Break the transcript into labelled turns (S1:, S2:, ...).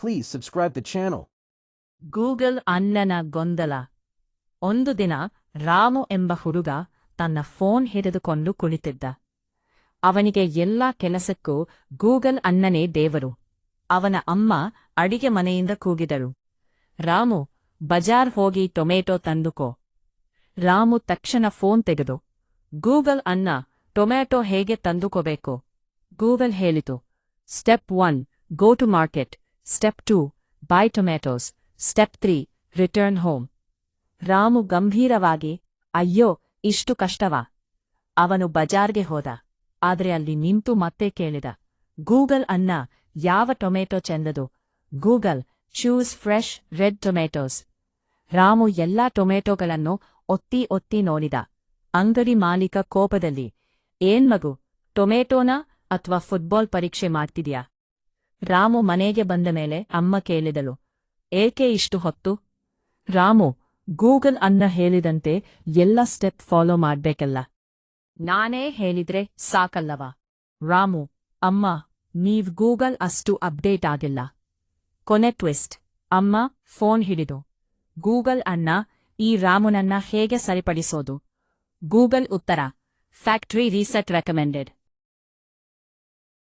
S1: Please subscribe the channel.
S2: Google ಅಣ್ಣನ ಗೊಂದಲ. ಒಂದು ದಿನ ರಾಮು ಎಂಬ ಹುಡುಗ ತನ್ನ ಫೋನ್ ಹಿಡಿದುಕೊಂಡು ಕುಳಿತಿದ್ದ. ಅವನಿಗೆ ಎಲ್ಲಾ ಕೆಲಸಕ್ಕೂ ಗೂಗಲ್ ಅಣ್ಣನೇ ದೇವರು. ಅವನ ಅಮ್ಮ ಅಡಿಗೆ ಮನೆಯಿಂದ ಕೂಗಿದಳು, ರಾಮು, ಬಜಾರ್ ಹೋಗಿ ಟೊಮೆಟೊ ತಂದುಕೋ. ರಾಮು ತಕ್ಷಣ ಫೋನ್ ತೆಗೆದು, ಗೂಗಲ್ ಅಣ್ಣ, ಟೊಮೆಟೊ ಹೇಗೆ ತಂದುಕೋಬೇಕು? ಗೂಗಲ್ ಹೇಳಿತು, step 1 go to market, step 2 buy tomatoes, step 3 return home. Ramu ಗಂಭೀರವಾಗಿ, ಅಯ್ಯೋ, ಇಷ್ಟು ಕಷ್ಟವಾ? ಅವನು ಬಜಾರ್ಗೆ ಹೋದ. ಆದ್ರೆ ಅಲ್ಲಿ ನಿಂತು ಮತ್ತೆ ಕೇಳಿದ, ಗೂಗಲ್ ಅಣ್ಣ, ಯಾವ ಟೊಮೆಟೊ ಚೆಂದದು? Google, choose fresh red tomatoes. Ramu ಎಲ್ಲಾ ಟೊಮೆಟೊಗಳನ್ನು ಒತ್ತಿ ಒತ್ತಿ ನೋಡಿದ. ಅಂಗಡಿ ಮಾಲೀಕ ಕೋಪದಲ್ಲಿ, ಏನ್ ಮಗು, ಟೊಮೆಟೊನಾ ಅಥವಾ ಫುಟ್ಬಾಲ್ ಪರೀಕ್ಷೆ ಮಾಡ್ತಿದ್ಯಾ? ರಾಮು ಮನೆಗೆ ಬಂದ ಮೇಲೆ ಅಮ್ಮ ಕೇಳಿದಳು, ಏಕೆ ಇಷ್ಟು ಹೊತ್ತು? ರಾಮು, ಗೂಗಲ್ ಅಣ್ಣ ಹೇಳಿದಂತೆ ಎಲ್ಲ ಸ್ಟೆಪ್ ಫಾಲೋ ಮಾಡ್ಬೇಕಲ್ಲ. ನಾನೇ ಹೇಳಿದ್ರೆ ಸಾಕಲ್ಲವಾ? ರಾಮು, ಅಮ್ಮ, ನೀವ್ ಗೂಗಲ್ ಅಷ್ಟು ಅಪ್ಡೇಟ್ ಆಗಿಲ್ಲ. ಕೊನೆ ಟ್ವಿಸ್ಟ್. ಅಮ್ಮ ಫೋನ್ ಹಿಡಿದು, ಗೂಗಲ್ ಅಣ್ಣ, ಈ ರಾಮುನನ್ನ ಹೇಗೆ ಸರಿಪಡಿಸೋದು? ಗೂಗಲ್ ಉತ್ತರ, ಫ್ಯಾಕ್ಟ್ರಿ ರೀಸೆಟ್ ರೆಕಮೆಂಡೆಡ್.